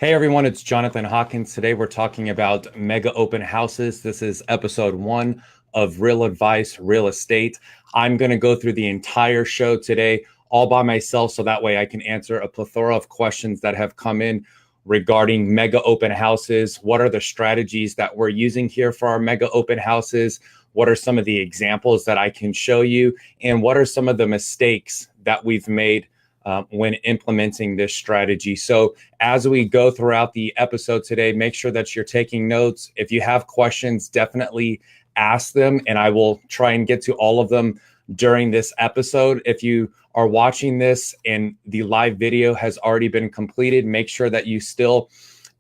Hey everyone, it's Jonathan Hawkins. Today we're talking about mega open houses. This is episode 1 of Real Advice Real Estate. I'm going to go through the entire show today all by myself so that way I can answer a plethora of questions that have come in regarding mega open houses. What are the strategies that we're using here for our mega open houses? What are some of the examples that I can show you? And what are some of the mistakes that we've made when implementing this strategy? So as we go throughout the episode today, make sure that you're taking notes. If you have questions, definitely ask them, and I will try and get to all of them during this episode. If you are watching this and the live video has already been completed, make sure that you still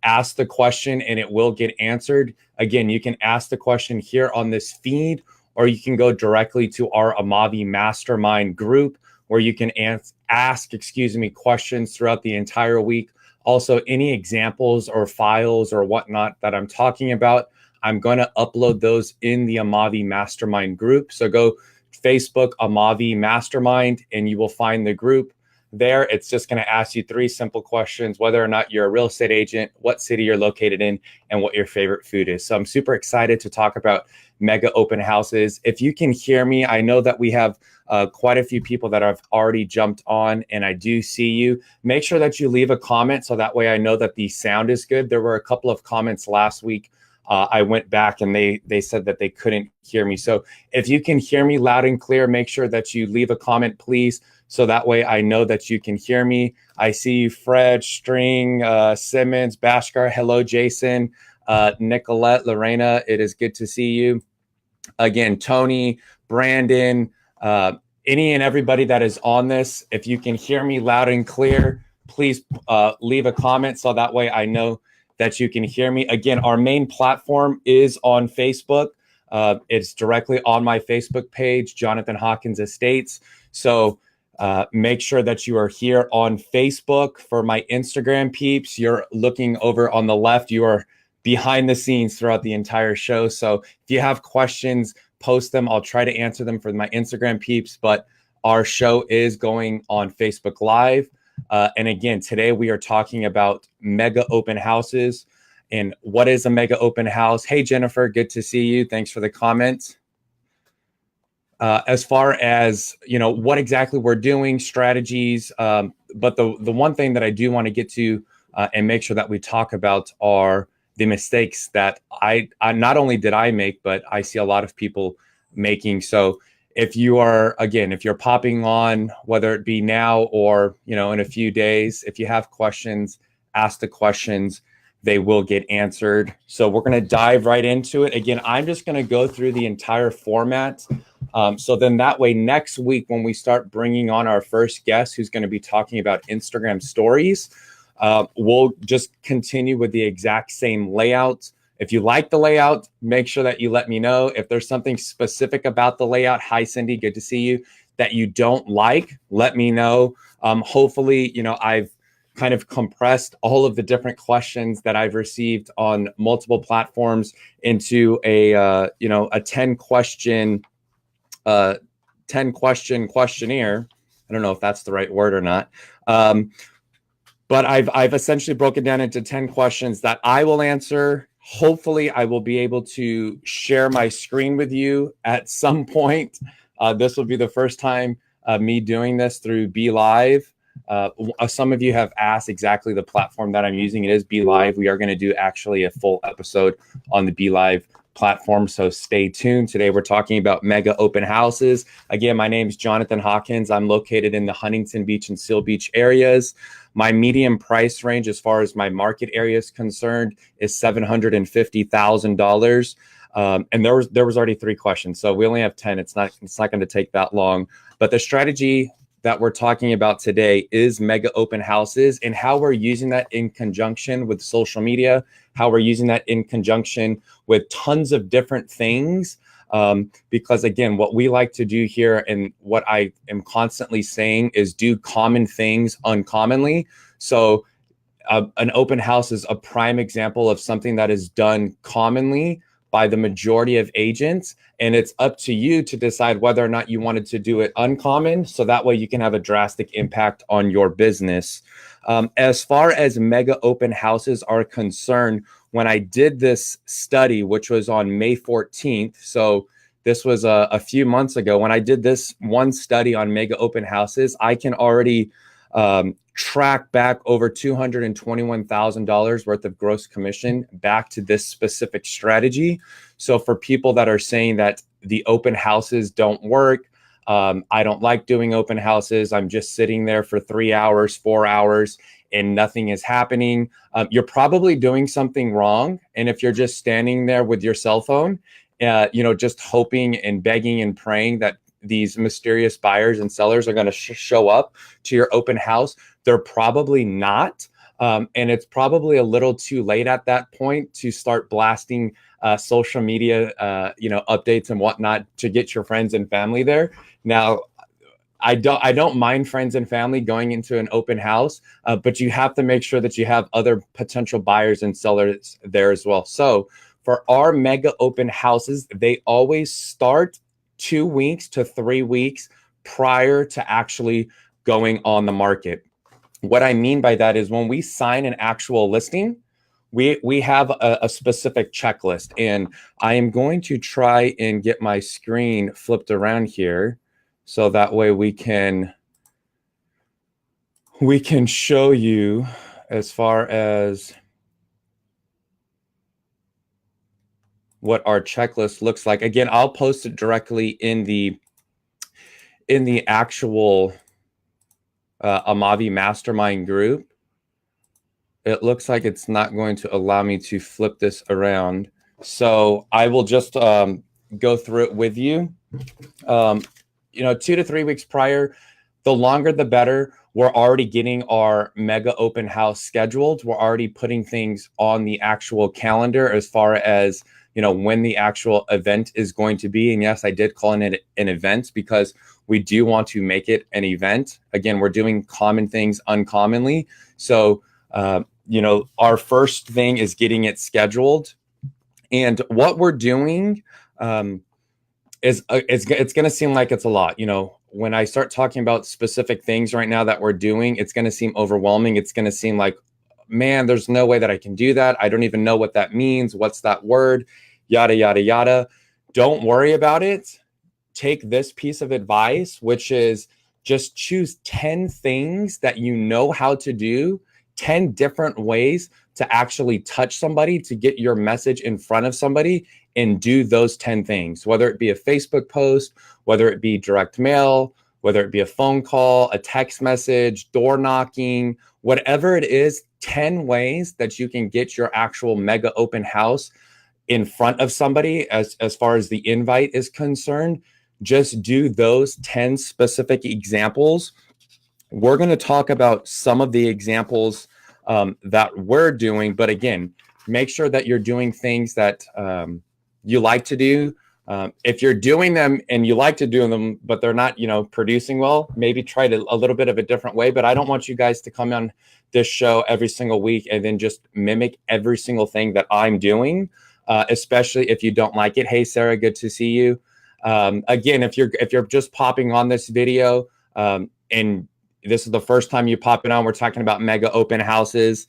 ask the question and it will get answered. Again, you can ask the question here on this feed, or you can go directly to our Amavi Mastermind group where you can ask questions throughout the entire week. Also, any examples or files or whatnot that I'm talking about, I'm going to upload those in the Amavi Mastermind group. So go Facebook Amavi Mastermind and you will find the group there. It's just going to ask you 3 simple questions: whether or not you're a real estate agent, what city you're located in, and what your favorite food is. So I'm super excited to talk about mega open houses. If you can hear me, I know that we have quite a few people that have already jumped on, and I do see you. Make sure that you leave a comment so that way I know that the sound is good. There were a couple of comments last week. I went back and they said that they couldn't hear me. So if you can hear me loud and clear, make sure that you leave a comment, please, so that way I know that you can hear me. I see you, Fred, String, Simmons, Bashkar. Hello, Jason, Nicolette, Lorena. It is good to see you. Again, Tony, Brandon, any and everybody that is on this, if you can hear me loud and clear, please leave a comment so that way I know that you can hear me. Again, our main platform is on Facebook. It's directly on my Facebook page, Jonathan Hawkins Estates. So make sure that you are here on Facebook. For my Instagram peeps, you're looking over on the left. You are behind the scenes throughout the entire show. So if you have questions, post them. I'll try to answer them for my Instagram peeps, but our show is going on Facebook Live. And again, today we are talking about mega open houses. And what is a mega open house? Hey, Jennifer, good to see you. Thanks for the comment. As far as, what exactly we're doing, strategies. But the one thing that I do want to get to and make sure that we talk about are the mistakes that I not only did I make, but I see a lot of people making. So if you're popping on, whether it be now or, in a few days, if you have questions, ask the questions, they will get answered. So we're going to dive right into it. Again, I'm just going to go through the entire format. So then that way, next week, when we start bringing on our first guest, who's going to be talking about Instagram stories, we'll just continue with the exact same layout. If you like the layout, make sure that you let me know. If there's something specific about the layout, hi, Cindy, good to see you, that you don't like, let me know. Hopefully, I've kind of compressed all of the different questions that I've received on multiple platforms into a 10 question questionnaire. I don't know if that's the right word or not. But I've essentially broken down into 10 questions that I will answer. Hopefully, I will be able to share my screen with you at some point. This will be the first time me doing this through Be Live. Some of you have asked exactly the platform that I'm using. It is Be Live. We are going to do actually a full episode on the Be Live platform, so stay tuned. Today we're talking about mega open houses. Again, my name is Jonathan Hawkins. I'm located in the Huntington Beach and Seal Beach areas. My medium price range as far as my market area is concerned is $750,000. And there was already 3 questions, so we only have 10. It's not going to take that long. But the strategy that we're talking about today is mega open houses, and how we're using that in conjunction with social media, how we're using that in conjunction with tons of different things. Because again, what we like to do here, and what I am constantly saying, is do common things uncommonly. So an open house is a prime example of something that is done commonly, by the majority of agents, and it's up to you to decide whether or not you wanted to do it uncommon, so that way you can have a drastic impact on your business. As far as mega open houses are concerned, when I did this study, which was on May 14th, so this was a few months ago, when I did this one study on mega open houses, I can already track back over $221,000 worth of gross commission back to this specific strategy. So for people that are saying that the open houses don't work, I don't like doing open houses, I'm just sitting there for 3 hours, 4 hours, and nothing is happening, you're probably doing something wrong. And if you're just standing there with your cell phone, just hoping and begging and praying that these mysterious buyers and sellers are going to show up to your open house, they're probably not. And it's probably a little too late at that point to start blasting social media, updates and whatnot to get your friends and family there. Now, I don't mind friends and family going into an open house, but you have to make sure that you have other potential buyers and sellers there as well. So for our mega open houses, they always start 2 weeks to 3 weeks prior to actually going on the market. What I mean by that is when we sign an actual listing, we have a specific checklist, and I am going to try and get my screen flipped around here so that way we can show you as far as what our checklist looks like. Again, I'll post it directly in the actual Amavi Mastermind group. It looks like it's not going to allow me to flip this around, so I will just go through it with you. 2 to 3 weeks prior, the longer the better. We're already getting our mega open house scheduled. We're already putting things on the actual calendar as far as when the actual event is going to be. And yes, I did call it an event because we do want to make it an event. Again, we're doing common things uncommonly. So, our first thing is getting it scheduled. And what we're doing is it's going to seem like it's a lot. When I start talking about specific things right now that we're doing, it's going to seem overwhelming. It's going to seem like, man, there's no way that I can do that. I don't even know what that means. What's that word? Yada, yada, yada. Don't worry about it. Take this piece of advice, which is just choose 10 things that you know how to do, 10 different ways to actually touch somebody, to get your message in front of somebody, and do those 10 things, whether it be a Facebook post, whether it be direct mail, whether it be a phone call, a text message, door knocking, whatever it is, 10 ways that you can get your actual mega open house in front of somebody as far as the invite is concerned. Just do those 10 specific examples. We're going to talk about some of the examples that we're doing, but again, make sure that you're doing things that you like to do. If you're doing them and you like to do them, but they're not, producing well, maybe try it a little bit of a different way. But I don't want you guys to come on this show every single week and then just mimic every single thing that I'm doing, especially if you don't like it. Hey, Sarah, good to see you. Again, if you're just popping on this video and this is the first time you pop it on, we're talking about mega open houses.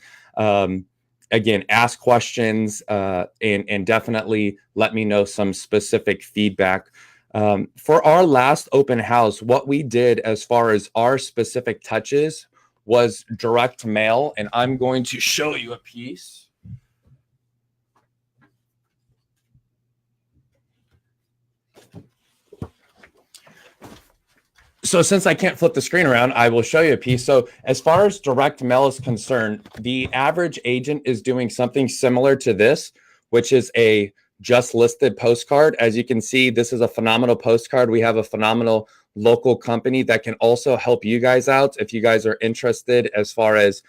Again, ask questions and definitely let me know some specific feedback. For our last open house, what we did as far as our specific touches was direct mail, and I'm going to show you a piece. So since I can't flip the screen around, I will show you a piece. So as far as direct mail is concerned, the average agent is doing something similar to this, which is a just listed postcard. As you can see, this is a phenomenal postcard. We have a phenomenal local company that can also help you guys out if you guys are interested as far as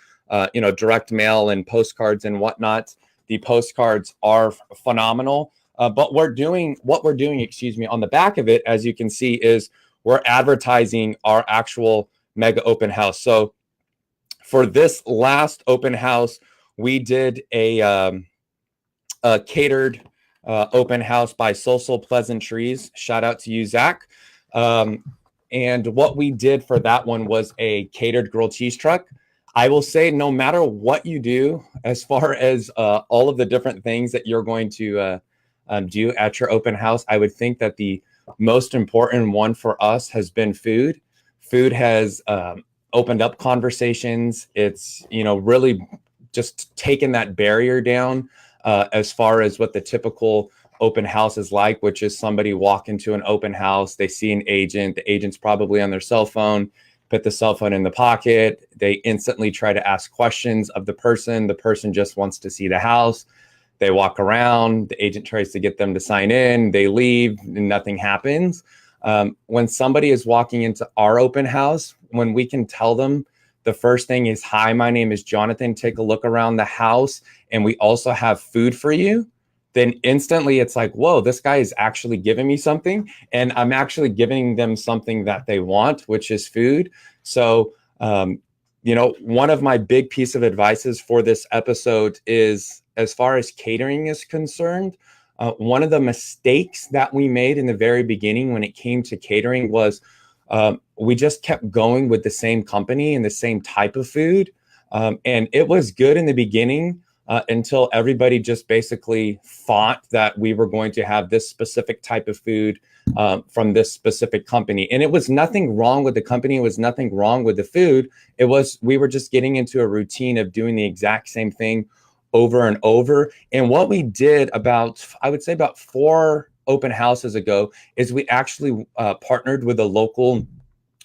direct mail and postcards and whatnot. The postcards are phenomenal. But what we're doing, on the back of it, as you can see, is we're advertising our actual mega open house. So for this last open house, we did a catered open house by Social Pleasantries. Shout out to you, Zach. And what we did for that one was a catered grilled cheese truck. I will say, no matter what you do, as far as all of the different things that you're going to do at your open house, I would think that the most important one for us has been food. Food has opened up conversations. It's, really just taken that barrier down as far as what the typical open house is like, which is somebody walk into an open house, they see an agent, the agent's probably on their cell phone, put the cell phone in the pocket, they instantly try to ask questions of the person just wants to see the house, they walk around, the agent tries to get them to sign in, they leave, and nothing happens. When somebody is walking into our open house, when we can tell them the first thing is, hi, my name is Jonathan, take a look around the house, and we also have food for you, then instantly it's like, whoa, this guy is actually giving me something, and I'm actually giving them something that they want, which is food. So, one of my big piece of advices for this episode is, as far as catering is concerned, one of the mistakes that we made in the very beginning when it came to catering was we just kept going with the same company and the same type of food. And it was good in the beginning until everybody just basically thought that we were going to have this specific type of food from this specific company. And it was nothing wrong with the company. It was nothing wrong with the food. It was, we were just getting into a routine of doing the exact same thing over and over. And what we did I would say about 4 open houses ago is we actually partnered with a local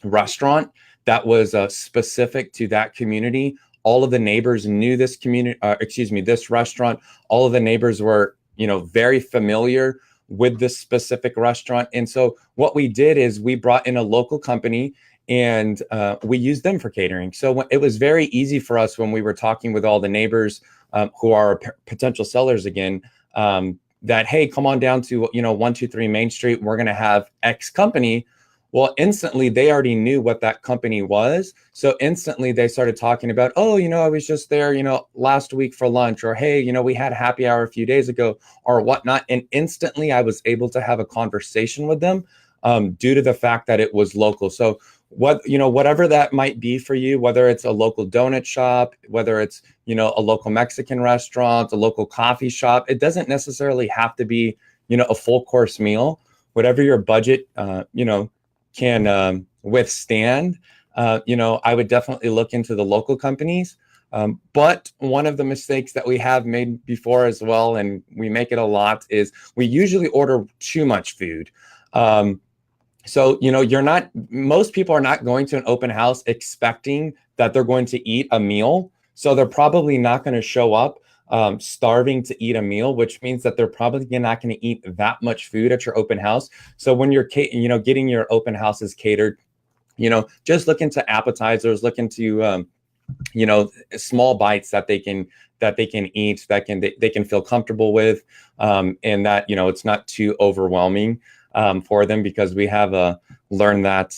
restaurant that was specific to that community. All of the neighbors knew this this restaurant. All of the neighbors were, very familiar with this specific restaurant. And so what we did is we brought in a local company and we used them for catering. So it was very easy for us when we were talking with all the neighbors who are potential sellers again, that, hey, come on down to, 123 Main Street. We're going to have X company. Well, instantly they already knew what that company was. So instantly they started talking about, oh, I was just there, last week for lunch, or, hey, we had a happy hour a few days ago or whatnot. And instantly I was able to have a conversation with them due to the fact that it was local. So whatever that might be for you, whether it's a local donut shop, whether it's, a local Mexican restaurant, a local coffee shop, it doesn't necessarily have to be, a full course meal. Whatever your budget, can withstand, I would definitely look into the local companies. But one of the mistakes that we have made before as well, and we make it a lot, is we usually order too much food. So, most people are not going to an open house expecting that they're going to eat a meal. So they're probably not going to show up starving to eat a meal, which means that they're probably not going to eat that much food at your open house. So when you're, getting your open houses catered, just look into appetizers, look into, small bites that they can eat, that they can feel comfortable with, and that, it's not too overwhelming for them, because we have learned that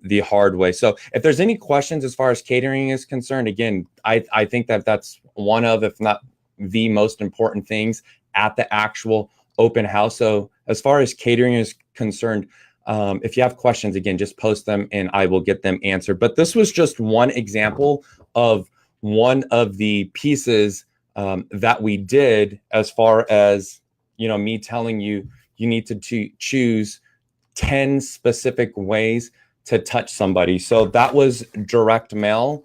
the hard way. So if there's any questions as far as catering is concerned, again, I think that that's one of, if not the most important things at the actual open house. So as far as catering is concerned, if you have questions, again, just post them and I will get them answered. But this was just one example of one of the pieces that we did, as far as, me telling you, you need to choose 10 specific ways to touch somebody. So that was direct mail.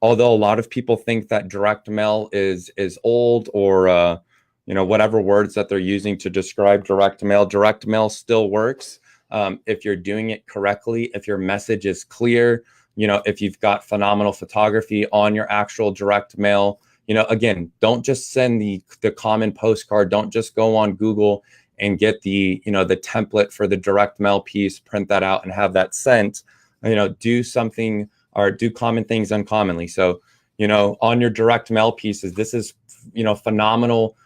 Although a lot of people think that direct mail is old, or whatever words that they're using to describe direct mail still works if you're doing it correctly, if your message is clear, if you've got phenomenal photography on your actual direct mail. Again, don't just send the common postcard. Don't just go on Google and get the the template for the direct mail piece, print that out and have that sent. Do something, or do common things uncommonly. So, on your direct mail pieces, this is, phenomenal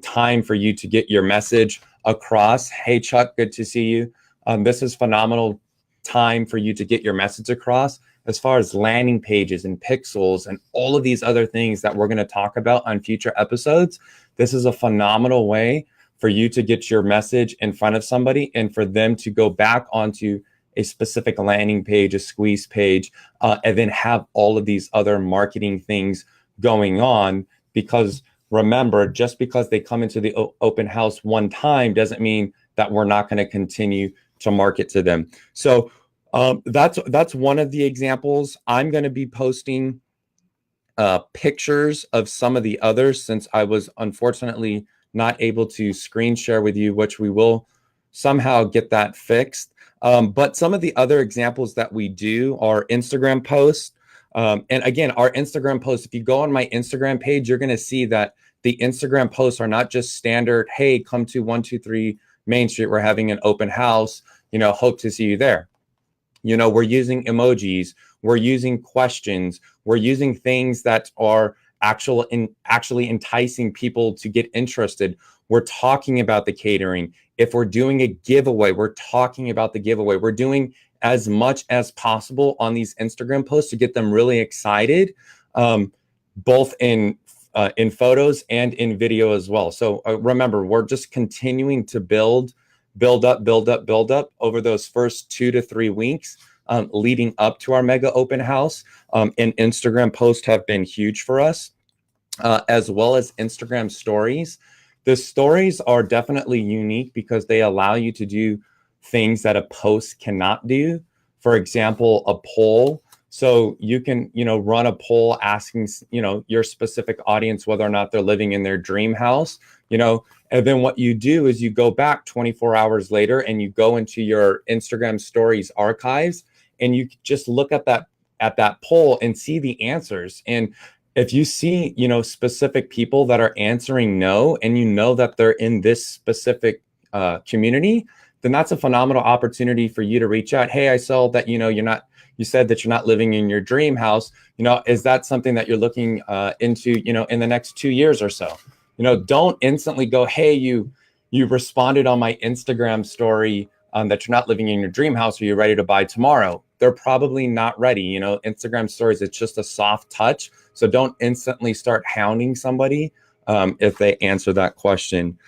time for you to get your message across. Hey, Chuck, good to see you. This is phenomenal time for you to get your message across. As far as landing pages and pixels and all of these other things that we're going to talk about on future episodes, this is a phenomenal way for you to get your message in front of somebody and for them to go back onto a specific landing page, a squeeze page, and then have all of these other marketing things going on. Because remember, just because they come into the open house one time doesn't mean that we're not going to continue to market to them. So that's one of the examples. I'm going to be posting pictures of some of the others, since I was unfortunately not able to screen share with you, which we will somehow get that fixed. But some of the other examples that we do are Instagram posts. And again, our Instagram posts, if you go on my Instagram page, you're going to see that the Instagram posts are not just standard, hey, come to 123 Main Street, we're having an open house, hope to see you there. We're using emojis, we're using questions, we're using things that are actually enticing people to get interested. We're talking about the catering. If we're doing a giveaway, we're talking about the giveaway. We're doing as much as possible on these Instagram posts to get them really excited, both in photos and in video as well. So remember, we're just continuing to build up over those first 2 to 3 weeks leading up to our mega open house. And Instagram posts have been huge for us, as well as Instagram stories. The stories are definitely unique because they allow you to do things that a post cannot do. For example, a poll. So you can, run a poll asking, your specific audience whether or not they're living in their dream house, and then what you do is you go back 24 hours later and you go into your Instagram stories archives and you just look at that poll and see the answers. And if you see, specific people that are answering no, and that they're in this specific community, then that's a phenomenal opportunity for you to reach out. Hey, I saw that, you said that you're not living in your dream house. Is that something that you're looking into, in the next 2 years or so? Don't instantly go, hey, you responded on my Instagram story that you're not living in your dream house. Are you ready to buy tomorrow? They're probably not ready. Instagram stories, it's just a soft touch. So don't instantly start hounding somebody if they answer that question.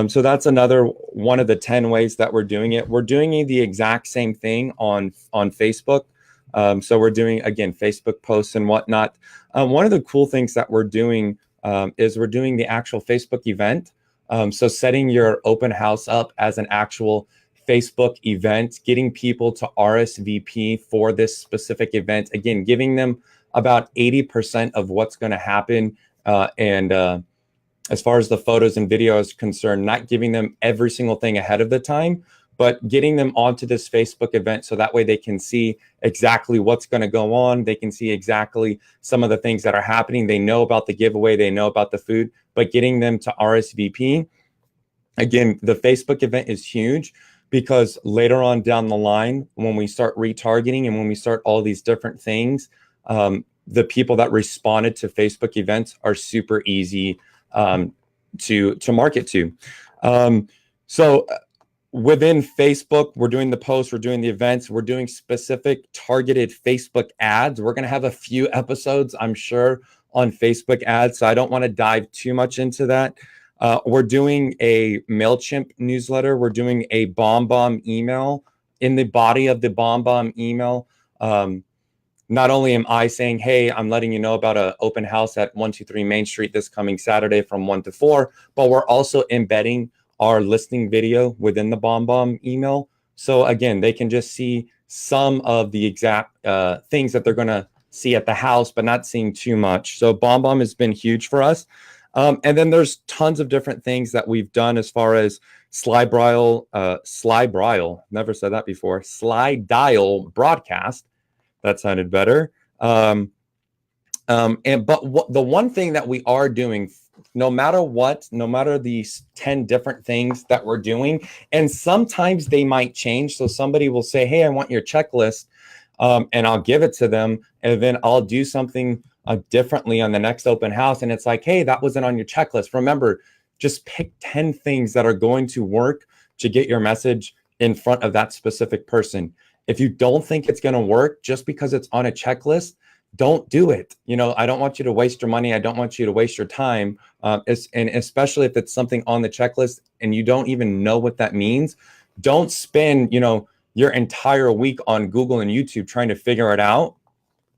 So that's another one of the 10 ways that we're doing it. We're doing the exact same thing on Facebook. So we're doing, again, Facebook posts and whatnot. One of the cool things that we're doing is we're doing the actual Facebook event. So setting your open house up as an actual Facebook event, getting people to RSVP for this specific event. Again, giving them about 80% of what's going to happen. And as far as the photos and video is concerned, not giving them every single thing ahead of the time, but getting them onto this Facebook event so that way they can see exactly what's going to go on. They can see exactly some of the things that are happening. They know about the giveaway, they know about the food, but getting them to RSVP. Again, the Facebook event is huge because later on down the line, when we start retargeting and when we start all these different things, the people that responded to Facebook events are super easy to market to. So within Facebook, we're doing the posts, we're doing the events, we're doing specific targeted Facebook ads. We're going to have a few episodes, I'm sure, on Facebook ads. So I don't want to dive too much into that. We're doing a MailChimp newsletter. We're doing a BombBomb email. In the body of the BombBomb email, not only am I saying, hey, I'm letting you know about an open house at 123 Main Street this coming Saturday from 1 to 4, but we're also embedding our listing video within the BombBomb email. So again, they can just see some of the exact things that they're going to see at the house, but not seeing too much. So BombBomb has been huge for us. And then there's tons of different things that we've done as far as slide dial broadcast. That sounded better. But the one thing that we are doing, no matter these 10 different things that we're doing, and sometimes they might change. So somebody will say, hey, I want your checklist, and I'll give it to them, and then I'll do something differently on the next open house. And it's like, hey, that wasn't on your checklist. Remember, just pick 10 things that are going to work to get your message in front of that specific person. If you don't think it's going to work just because it's on a checklist, don't do it. I don't want you to waste your money. I don't want you to waste your time. And especially if it's something on the checklist and you don't even know what that means, don't spend, your entire week on Google and YouTube trying to figure it out.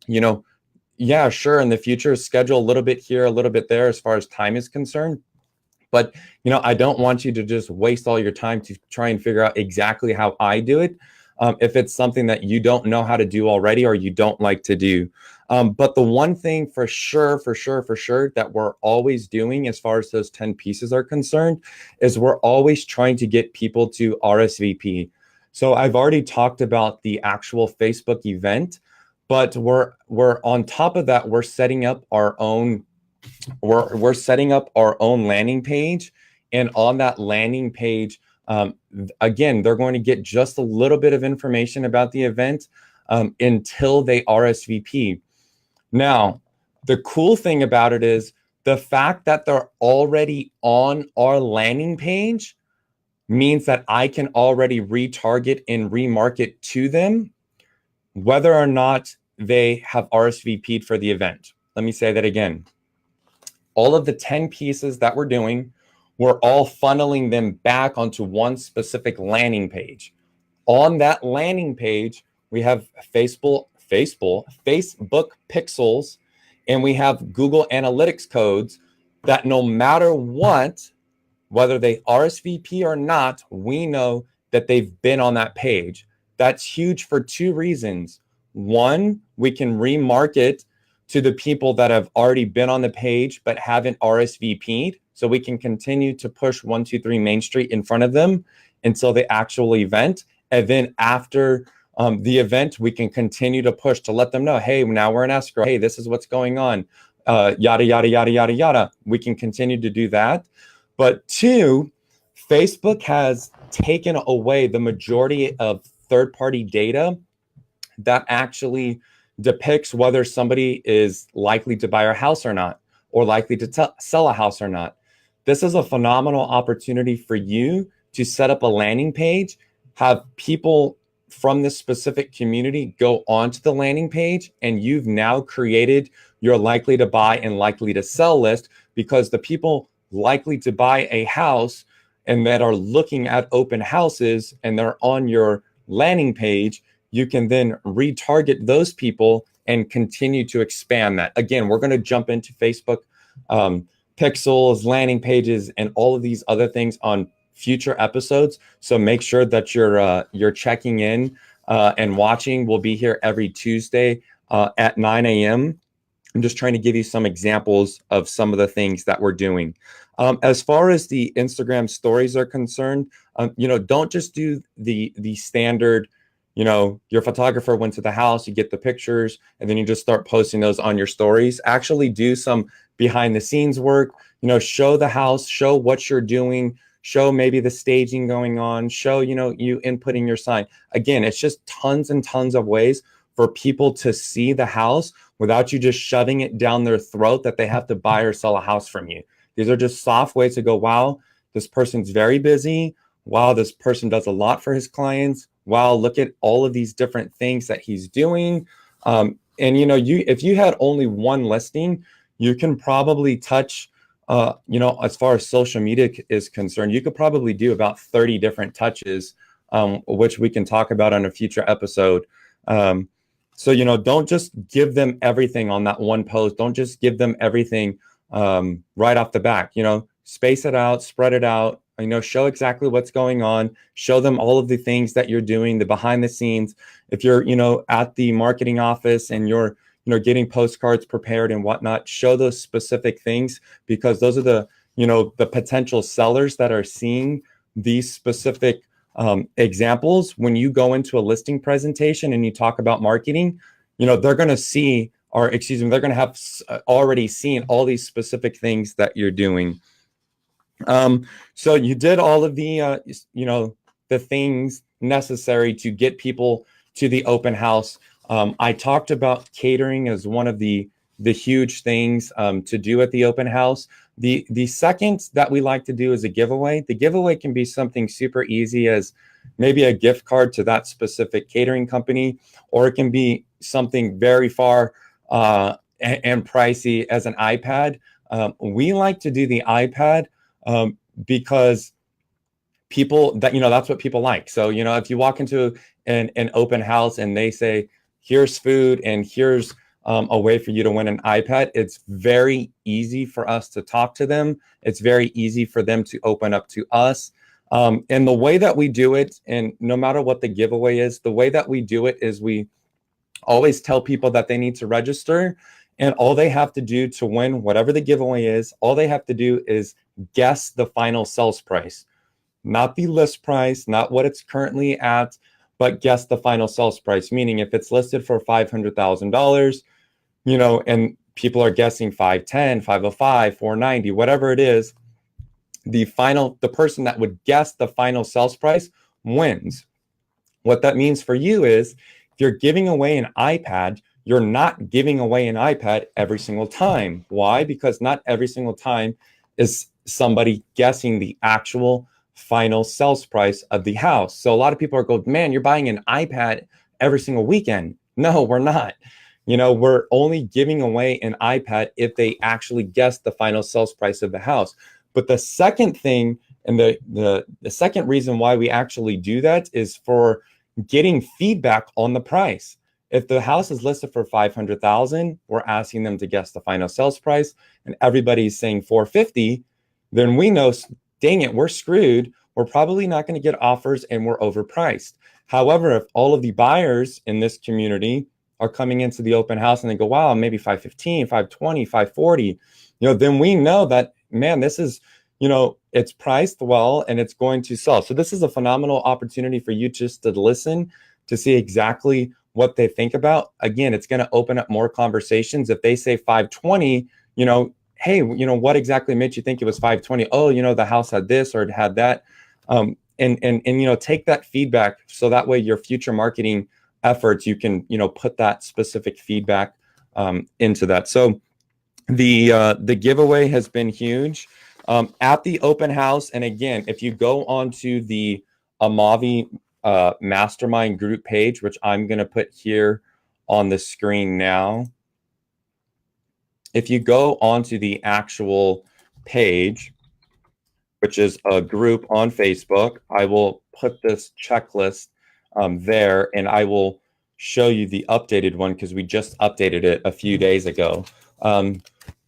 Yeah, sure. In the future, schedule a little bit here, a little bit there as far as time is concerned. But, I don't want you to just waste all your time to try and figure out exactly how I do it. If it's something that you don't know how to do already or you don't like to do. But the one thing for sure that we're always doing as far as those 10 pieces are concerned is we're always trying to get people to RSVP. So I've already talked about the actual Facebook event, but we're on top of that, we're setting up our own landing page. And on that landing page, again, they're going to get just a little bit of information about the event until they RSVP. Now, the cool thing about it is the fact that they're already on our landing page means that I can already retarget and remarket to them whether or not they have RSVP'd for the event. Let me say that again. All of the 10 pieces that we're doing, we're all funneling them back onto one specific landing page. On that landing page, we have Facebook pixels, and we have Google Analytics codes that no matter what, whether they RSVP or not, we know that they've been on that page. That's huge for two reasons. One, we can remarket to the people that have already been on the page but haven't RSVP'd. So we can continue to push 123 Main Street in front of them until the actual event. And then after the event, we can continue to push to let them know, hey, now we're in escrow. Hey, this is what's going on. Yada, yada, yada, yada, yada. We can continue to do that. But two, Facebook has taken away the majority of third-party data that actually depicts whether somebody is likely to buy a house or not, or likely to sell a house or not. This is a phenomenal opportunity for you to set up a landing page, have people from this specific community go onto the landing page, and you've now created your likely to buy and likely to sell list, because the people likely to buy a house and that are looking at open houses and they're on your landing page, you can then retarget those people and continue to expand that. Again, we're going to jump into Facebook pixels, landing pages, and all of these other things on future episodes. So make sure that you're checking in and watching. We'll be here every Tuesday at 9 a.m. I'm just trying to give you some examples of some of the things that we're doing. As far as the Instagram stories are concerned, don't just do the standard, your photographer went to the house, you get the pictures, and then you just start posting those on your stories. Actually do some behind the scenes work, show the house, show what you're doing, show maybe the staging going on, show, you inputting your sign. Again, it's just tons and tons of ways for people to see the house without you just shoving it down their throat that they have to buy or sell a house from you. These are just soft ways to go, wow, this person's very busy. Wow, this person does a lot for his clients. Wow, look at all of these different things that he's doing. And if you had only one listing, you can probably touch, as far as social media is concerned, you could probably do about 30 different touches, which we can talk about on a future episode. So, don't just give them everything on that one post. Don't just give them everything right off the back. Space it out, spread it out, show exactly what's going on, show them all of the things that you're doing, the behind the scenes. If you're, at the marketing office and you're, getting postcards prepared and whatnot, show those specific things, because those are the, the potential sellers that are seeing these specific examples. When you go into a listing presentation and you talk about marketing, they're going to see, they're going to have already seen all these specific things that you're doing. So you did all of the, the things necessary to get people to the open house. I talked about catering as one of the huge things to do at the open house. The second that we like to do is a giveaway. The giveaway can be something super easy as maybe a gift card to that specific catering company, or it can be something very far and pricey as an iPad. We like to do the iPad because people that, that's what people like. So, if you walk into an open house and they say, here's food and here's a way for you to win an iPad, it's very easy for us to talk to them. It's very easy for them to open up to us. And the way that we do it, and no matter what the giveaway is, the way that we do it is we always tell people that they need to register, and all they have to do to win whatever the giveaway is, all they have to do is guess the final sales price, not the list price, not what it's currently at, but guess the final sales price. Meaning if it's listed for $500,000, and people are guessing 510, 505, 490, whatever it is, the person that would guess the final sales price wins. What that means for you is, if you're giving away an iPad, you're not giving away an iPad every single time. Why? Because not every single time is somebody guessing the actual final sales price of the house. So a lot of people are going, man, you're buying an iPad every single weekend. No, we're not. We're only giving away an iPad if they actually guess the final sales price of the house. But the second thing, and the second reason why we actually do that, is for getting feedback on the price. If the house is listed for $500,000, we're asking them to guess the final sales price, and everybody's saying $450, then we know, dang it, we're screwed. We're probably not going to get offers, and we're overpriced. However, if all of the buyers in this community are coming into the open house and they go, wow, maybe 515, 520, 540, then we know that, man, this is, it's priced well and it's going to sell. So this is a phenomenal opportunity for you just to listen, to see exactly what they think about. Again, it's going to open up more conversations. If they say 520, hey, what exactly made you think it was 520? Oh, the house had this or it had that. And take that feedback, so that way your future marketing efforts, you can, put that specific feedback into that. So the giveaway has been huge at the open house. And again, if you go onto the Amavi mastermind group page, which I'm going to put here on the screen now. If you go onto the actual page, which is a group on Facebook, I will put this checklist there, and I will show you the updated one because we just updated it a few days ago.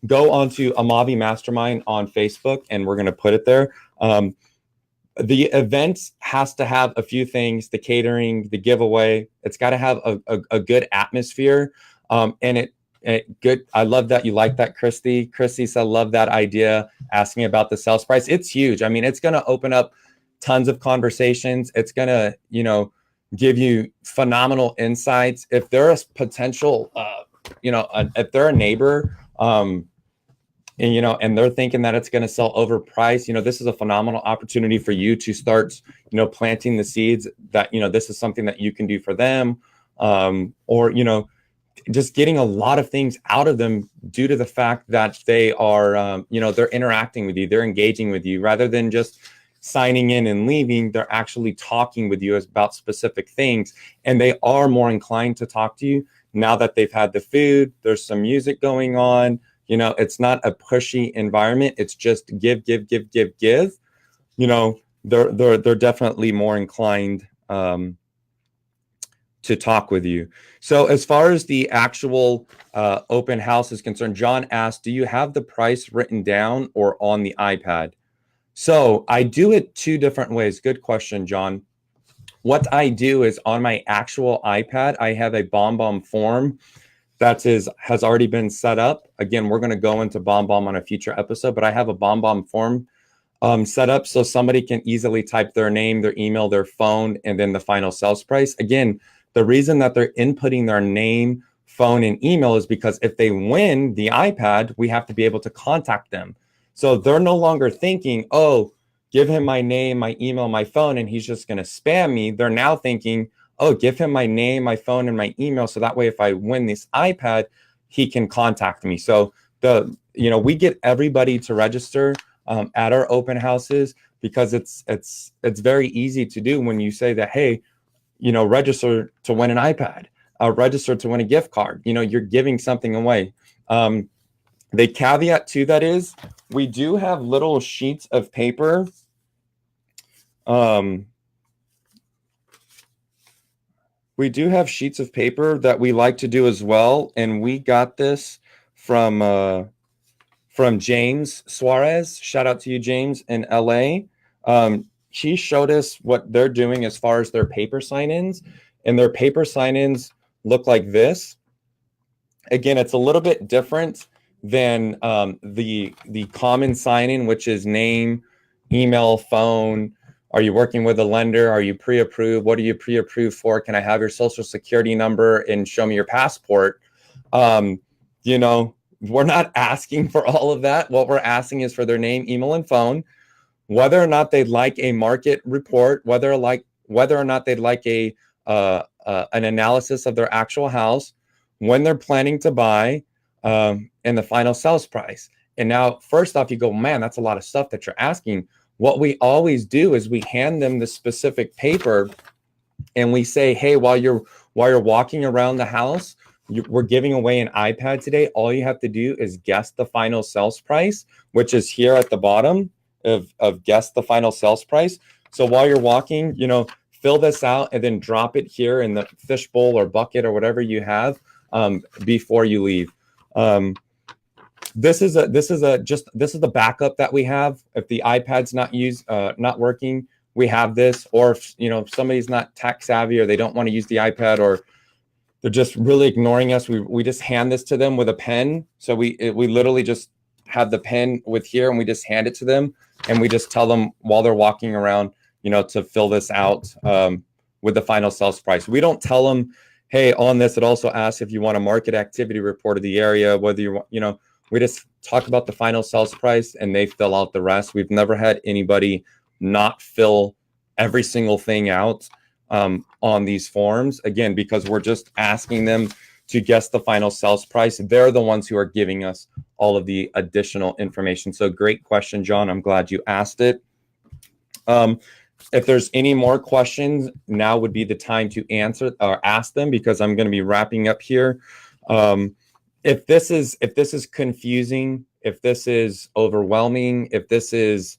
Go onto Amavi Mastermind on Facebook, and we're going to put it there. The event has to have a few things: the catering, the giveaway. It's got to have a good atmosphere, and good. I love that you like that, Christy. Christy said, love that idea, asking about the sales price. It's huge. I mean, it's going to open up tons of conversations. It's going to, give you phenomenal insights. If they're a potential, if they're a neighbor, and they're thinking that it's going to sell overpriced, this is a phenomenal opportunity for you to start, planting the seeds that, this is something that you can do for them, or, just getting a lot of things out of them due to the fact that they are, they're interacting with you, they're engaging with you, rather than just signing in and leaving. They're actually talking with you about specific things, and they are more inclined to talk to you now that they've had the food. There's some music going on. It's not a pushy environment. It's just give. They're definitely more inclined to talk with you. So as far as the actual open house is concerned, John asked, do you have the price written down or on the iPad? So I do it two different ways. Good question, John. What I do is, on my actual iPad, I have a BombBomb form that has already been set up. Again, we're going to go into BombBomb on a future episode, but I have a BombBomb form set up so somebody can easily type their name, their email, their phone, and then the final sales price. Again, the reason that they're inputting their name, phone, and email is because if they win the iPad, we have to be able to contact them. So they're no longer thinking, oh, give him my name, my email, my phone, and he's just going to spam me. They're now thinking, oh, give him my name, my phone, and my email, so that way if I win this iPad, he can contact me. So we get everybody to register at our open houses, because it's very easy to do when you say that, hey, register to win an iPad. register to win a gift card. You know, you're giving something away. The caveat to that is we do have little sheets of paper. We do have sheets of paper that we like to do as well. And we got this from James Suarez. Shout out to you, James, in LA. He showed us what they're doing as far as their paper sign-ins. And their paper sign-ins look like this. Again, it's a little bit different than the common sign-in, which is name, email, phone. Are you working with a lender? Are you pre-approved? What are you pre-approved for? Can I have your social security number and show me your passport? You know, we're not asking for all of that. What we're asking is for their name, email, and phone, whether or not they'd like a market report, whether or not they'd like an analysis of their actual house, when they're planning to buy, and the final sales price. And now, first off, you go, man, that's a lot of stuff that you're asking. What we always do is we hand them the specific paper and we say, hey, while you're walking around the house, we're giving away an iPad today. All you have to do is guess the final sales price, which is here at the bottom of guess the final sales price. So while you're walking, you know, fill this out and then drop it here in the fishbowl or bucket or whatever you have before you leave. This is the backup that we have. If the iPad's not working, we have this. Or if, you know, if somebody's not tech savvy or they don't want to use the iPad or they're just really ignoring us, we just hand this to them with a pen. So we literally just have the pen with here and we just hand it to them and we just tell them while they're walking around, you know, to fill this out with the final sales price. We don't tell them, hey, on this, it also asks if you want a market activity report of the area, whether you know, we just talk about the final sales price and they fill out the rest. We've never had anybody not fill every single thing out on these forms, again, because we're just asking them to guess the final sales price. They're the ones who are giving us all of the additional information. So great question, John. I'm glad you asked it. If there's any more questions, now would be the time to answer or ask them, because I'm going to be wrapping up here. If this is confusing, if this is overwhelming, if this is,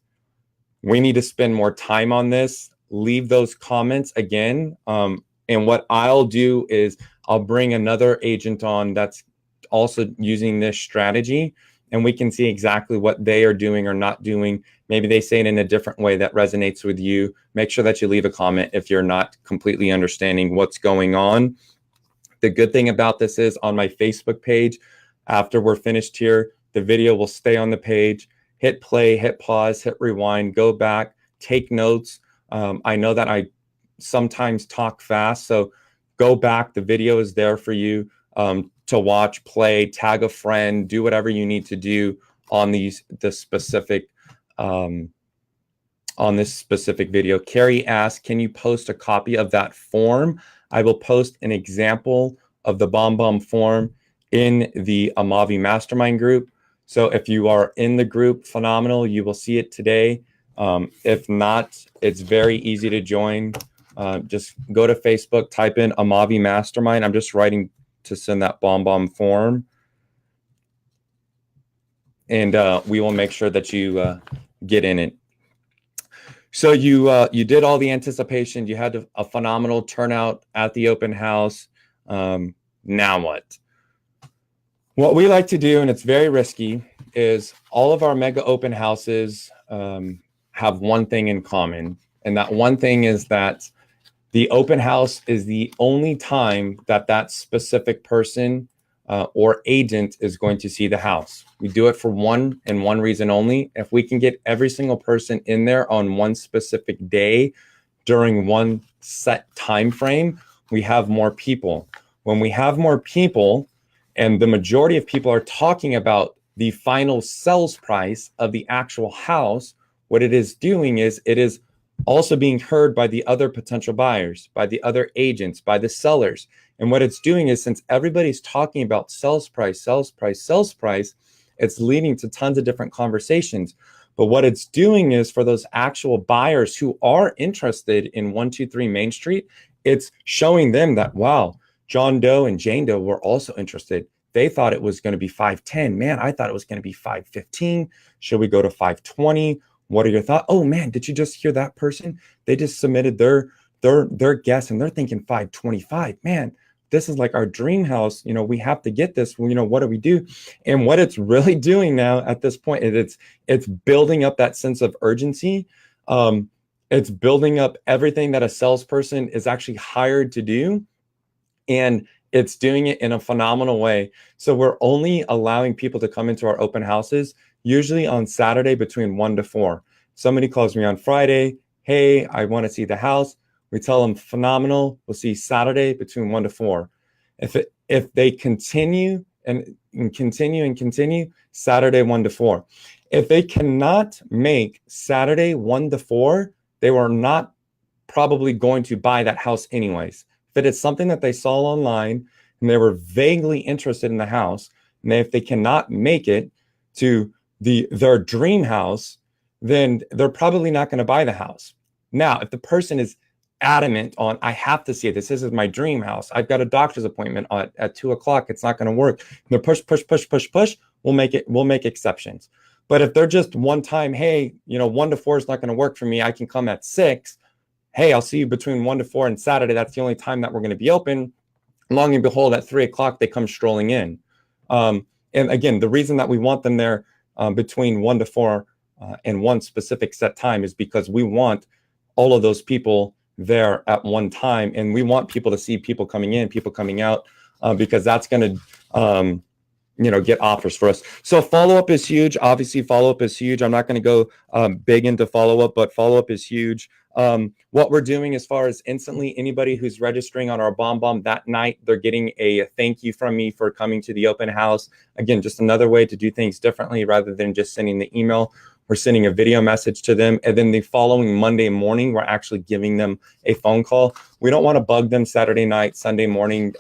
we need to spend more time on this, leave those comments again. And what I'll do is I'll bring another agent on that's also using this strategy, and we can see exactly what they are doing or not doing. Maybe they say it in a different way that resonates with you. Make sure that you leave a comment if you're not completely understanding what's going on. The good thing about this is on my Facebook page, after we're finished here, the video will stay on the page. Hit play, hit pause, hit rewind, go back, take notes. I know that I sometimes talk fast, so go back. The video is there for you to watch, play, tag a friend, do whatever you need to do on this specific video. Carrie asked, can you post a copy of that form? I will post an example of the BombBomb form in the Amavi Mastermind group. So if you are in the group, phenomenal, you will see it today. If not, it's very easy to join. Just go to Facebook, type in Amavi Mastermind. I'm just writing to send that BombBomb form. And we will make sure that you get in it. So you did all the anticipation. You had a phenomenal turnout at the open house. Now what? What we like to do, and it's very risky, is all of our mega open houses have one thing in common. And that one thing is that the open house is the only time that that specific person or agent is going to see the house. We do it for one and one reason only. If we can get every single person in there on one specific day during one set time frame, we have more people. When we have more people and the majority of people are talking about the final sales price of the actual house, what it is doing is it is also being heard by the other potential buyers, by the other agents, by the sellers. And what it's doing is, since everybody's talking about sales price, sales price, sales price, it's leading to tons of different conversations. But what it's doing is, for those actual buyers who are interested in 123 Main Street, it's showing them that, wow, John Doe and Jane Doe were also interested. They thought it was going to be 510. Man, I thought it was going to be 515. Should we go to 520? What are your thoughts? Oh man, did you just hear that person? They just submitted their guess and they're thinking 525. Man, this is like our dream house. We have to get this. What do we do? And what it's really doing now at this point is it's building up that sense of urgency. It's building up everything that a salesperson is actually hired to do. And it's doing it in a phenomenal way. So we're only allowing people to come into our open houses usually on Saturday between 1 to 4. Somebody calls me on Friday, hey, I want to see the house. We tell them phenomenal. We'll see Saturday between 1 to 4. If they continue and continue, Saturday 1 to 4. If they cannot make Saturday 1 to 4, they were not probably going to buy that house anyways. If it is something that they saw online and they were vaguely interested in the house, and if they cannot make it to their dream house, then they're probably not going to buy the house. Now, if the person is adamant on, I have to see it, this is my dream house, I've got a doctor's appointment at 2 o'clock, it's not going to work, and they're push, we'll make exceptions. But if they're just one time, hey, 1 to 4 is not going to work for me, I can come at 6. Hey, I'll see you between 1 to 4 and Saturday. That's the only time that we're going to be open. Long and behold, at 3 o'clock, they come strolling in. And again, the reason that we want them there between 1 to 4 and one specific set time is because we want all of those people there at one time. And we want people to see people coming in, people coming out, because that's going to get offers for us. So follow-up is huge. Obviously, follow-up is huge. I'm not going to go big into follow-up, but follow-up is huge. What we're doing as far as instantly, anybody who's registering on our bomb that night, they're getting a thank you from me for coming to the open house. Again, just another way to do things differently rather than just sending the email. We're sending a video message to them. And then the following Monday morning, we're actually giving them a phone call. We don't want to bug them Saturday night, Sunday morning.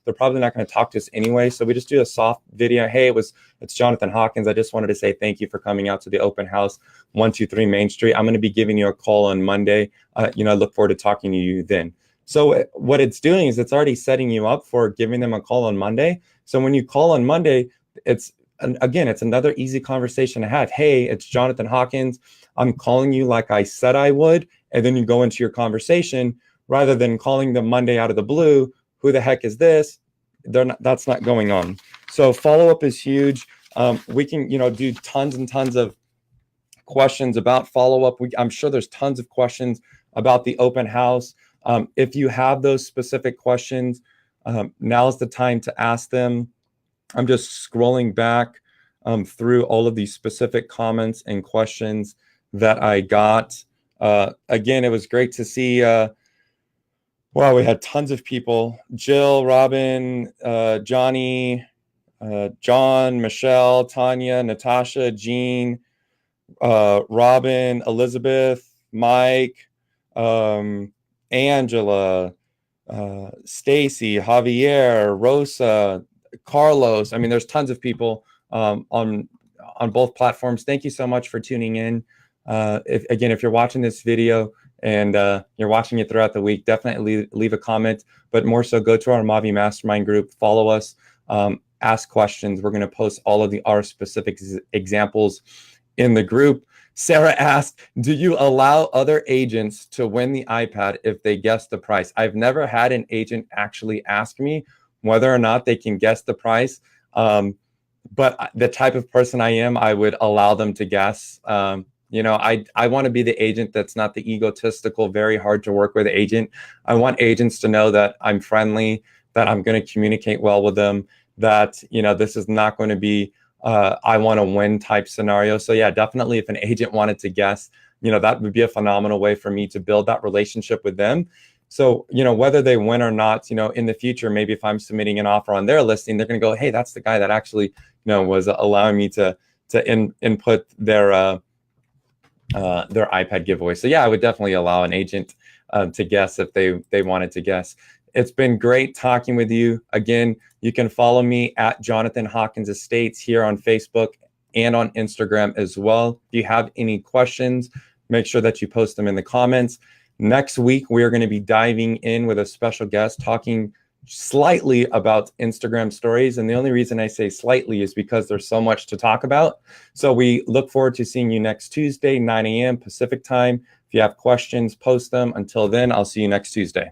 They're probably not going to talk to us anyway. So we just do a soft video. Hey, it's Jonathan Hawkins. I just wanted to say thank you for coming out to the open house, 123 Main Street. I'm going to be giving you a call on Monday. I look forward to talking to you then. So what it's doing is it's already setting you up for giving them a call on Monday. So when you call on Monday, it's another easy conversation to have. Hey, it's Jonathan Hawkins. I'm calling you like I said I would. And then you go into your conversation rather than calling them Monday out of the blue. Who the heck is this? That's not going on. So follow-up is huge. We can, do tons and tons of questions about follow-up. I'm sure there's tons of questions about the open house. If you have those specific questions, now's the time to ask them. I'm just scrolling back through all of these specific comments and questions that I got. Again, it was great to see. Wow, we had tons of people. Jill, Robin, Johnny, John, Michelle, Tanya, Natasha, Jean, Robin, Elizabeth, Mike, Angela, Stacy, Javier, Rosa, Carlos. I mean, there's tons of people on both platforms. Thank you so much for tuning in. If you're watching this video and you're watching it throughout the week, definitely leave a comment, but more so go to our Mavi Mastermind group, follow us, ask questions. We're going to post all of our specific examples in the group. Sarah asked, do you allow other agents to win the iPad if they guess the price? I've never had an agent actually ask me whether or not they can guess the price. But the type of person I am, I would allow them to guess. I want to be the agent that's not the egotistical, very hard to work with agent. I want agents to know that I'm friendly, that I'm going to communicate well with them, that, this is not going to be I want to win type scenario. So yeah, definitely if an agent wanted to guess, that would be a phenomenal way for me to build that relationship with them. So, whether they win or not, in the future, maybe if I'm submitting an offer on their listing, they're going to go, hey, that's the guy that actually, was allowing me to input their iPad giveaway. So yeah, I would definitely allow an agent to guess if they wanted to guess. It's been great talking with you. Again, you can follow me at Jonathan Hawkins Estates here on Facebook and on Instagram as well. If you have any questions, make sure that you post them in the comments. Next week, we are going to be diving in with a special guest, talking slightly about Instagram stories. And the only reason I say slightly is because there's so much to talk about. So we look forward to seeing you next Tuesday, 9 a.m. Pacific time. If you have questions, post them. Until then, I'll see you next Tuesday.